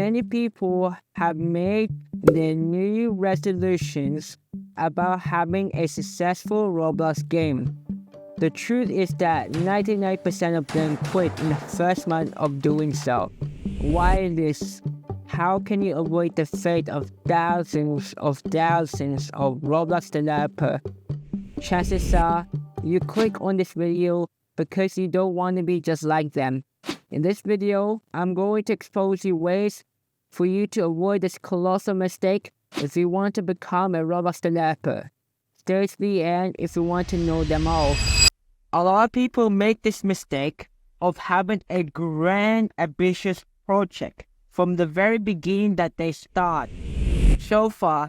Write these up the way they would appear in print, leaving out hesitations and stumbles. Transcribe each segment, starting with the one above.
Many people have made their New Year resolutions about having a successful Roblox game. The truth is that 99% of them quit in the first month of doing so. Why this? How can you avoid the fate of thousands of Roblox developers? Chances are you click on this video because you don't want to be just like them. In this video, I'm going to expose you ways for you to avoid this colossal mistake if you want to become a Roblox developer. Stay to the end if you want to know them all. A lot of people make this mistake of having a grand, ambitious project from the very beginning that they start. So far,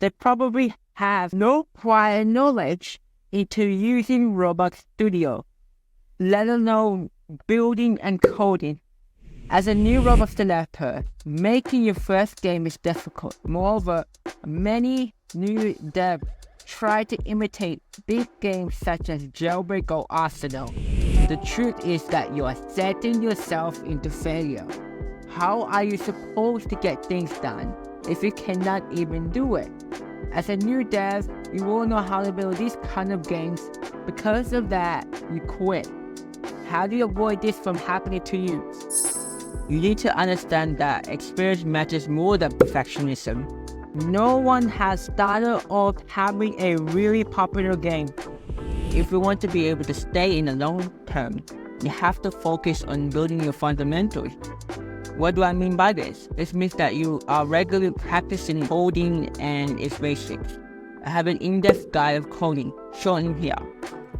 they probably have no prior knowledge into using Roblox Studio, let alone building and coding. As a new Roblox developer, making your first game is difficult. Moreover, many new devs try to imitate big games such as Jailbreak or Arsenal. The truth is that you are setting yourself into failure. How are you supposed to get things done if you cannot even do it? As a new dev, you won't know how to build these kind of games. Because of that, you quit. How do you avoid this from happening to you? You need to understand that experience matters more than perfectionism. No one has started off having a really popular game. If you want to be able to stay in the long term, you have to focus on building your fundamentals. What do I mean by this? This means that you are regularly practicing coding and its basics. I have an in-depth guide of coding shown here.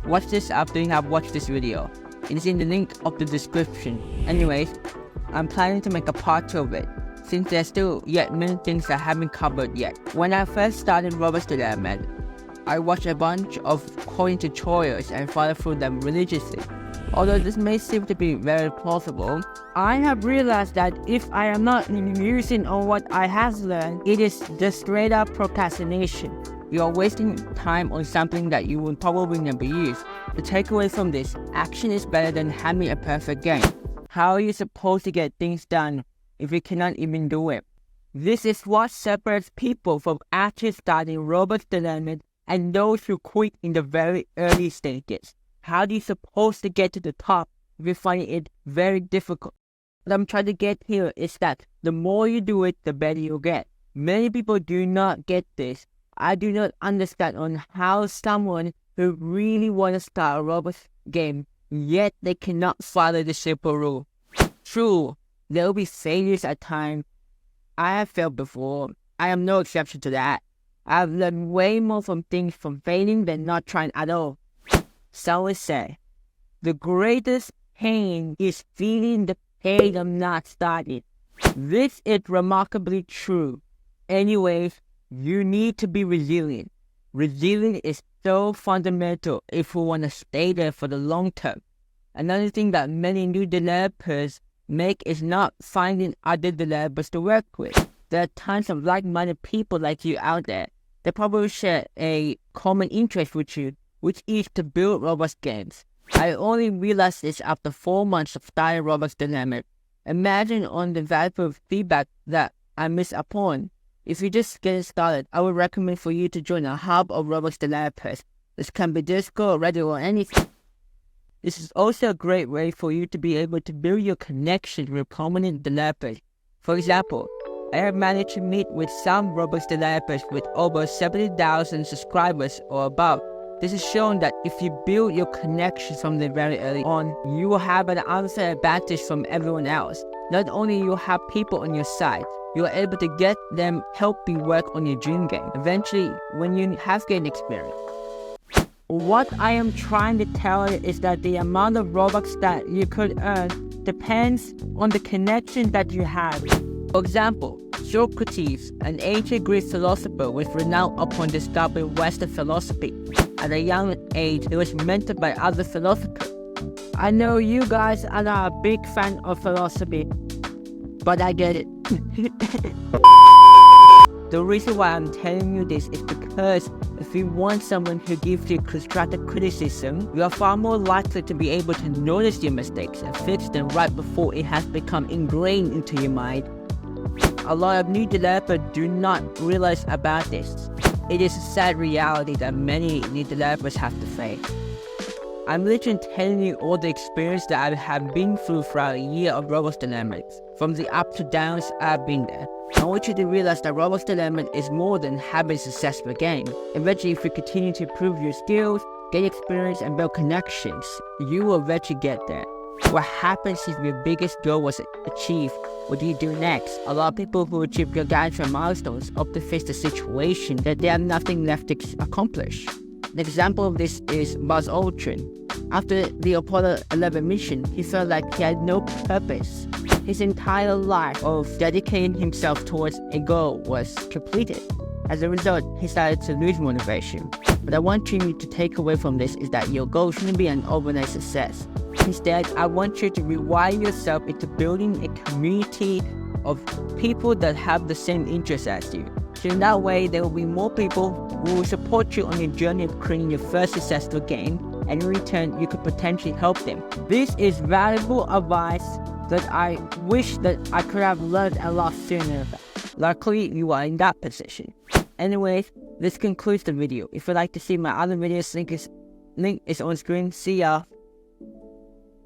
Watch this after you have watched this video. It is in the link of the description. Anyways, I'm planning to make a part 2 of it, since there's still yet many things I haven't covered yet. When I first started Roblox development, I watched a bunch of coding tutorials and followed through them religiously. Although this may seem to be very plausible, I have realized that if I am not using on what I have learned, it is just straight up procrastination. You are wasting time on something that you will probably never use. The takeaway from this, action is better than having a perfect game. How are you supposed to get things done if you cannot even do it? This is what separates people from actually starting Roblox development and those who quit in the very early stages. How are you supposed to get to the top if you find it very difficult? What I'm trying to get here is that the more you do it, the better you get. Many people do not get this. I do not understand on how someone who really want to start a Roblox game, yet they cannot follow the simple rule. True, there will be failures at times. I have failed before. I am no exception to that. I have learned way more from things from failing than not trying at all. Someone say, the greatest pain is feeling the pain of not starting. This is remarkably true. Anyways, you need to be resilient. Resilience is so fundamental if we want to stay there for the long term. Another thing that many new developers make is not finding other developers to work with. There are tons of like-minded people like you out there. They probably share a common interest with you, which is to build Roblox games. I only realized this after 4 months of starting Roblox development. Imagine on the valuable feedback that I missed upon. If you're just getting started, I would recommend for you to join a hub of Roblox developers. This can be Discord, Reddit, or anything. This is also a great way for you to be able to build your connection with prominent developers. For example, I have managed to meet with some Roblox developers with over 70,000 subscribers or above. This is shown that if you build your connections from the very early on, you will have an unfair advantage from everyone else. Not only you have people on your side, you are able to get them help you work on your dream game, eventually when you have gained experience. What I am trying to tell you is that the amount of Robux that you could earn depends on the connection that you have. For example, Socrates, an ancient Greek philosopher, was renowned upon discovering Western philosophy. At a young age, he was mentored by other philosophers. I know you guys are not a big fan of philosophy, but I get it. The reason why I'm telling you this is because if you want someone who gives you constructive criticism, you are far more likely to be able to notice your mistakes and fix them right before it has become ingrained into your mind. A lot of new developers do not realize about this. It is a sad reality that many new developers have to face. I'm literally telling you all the experience that I have been through throughout a year of Roblox development. From the ups to downs, I've been there. I want you to realize that Roblox development is more than having a successful game. Eventually, if you continue to improve your skills, gain experience, and build connections, you will eventually get there. What happens if your biggest goal was achieved? What do you do next? A lot of people who achieve gargantuan milestones often face the situation that they have nothing left to accomplish. An example of this is Buzz Aldrin. After the Apollo 11 mission, he felt like he had no purpose. His entire life of dedicating himself towards a goal was completed. As a result, he started to lose motivation. What I want you to take away from this is that your goal shouldn't be an overnight success. Instead, I want you to rewire yourself into building a community of people that have the same interests as you. So in that way, there will be more people who will support you on your journey of creating your first successful game, and in return, you could potentially help them. This is valuable advice that I wish that I could have learned a lot sooner. Luckily, you are in that position. Anyways, this concludes the video. If you'd like to see my other videos, link is on screen. See ya.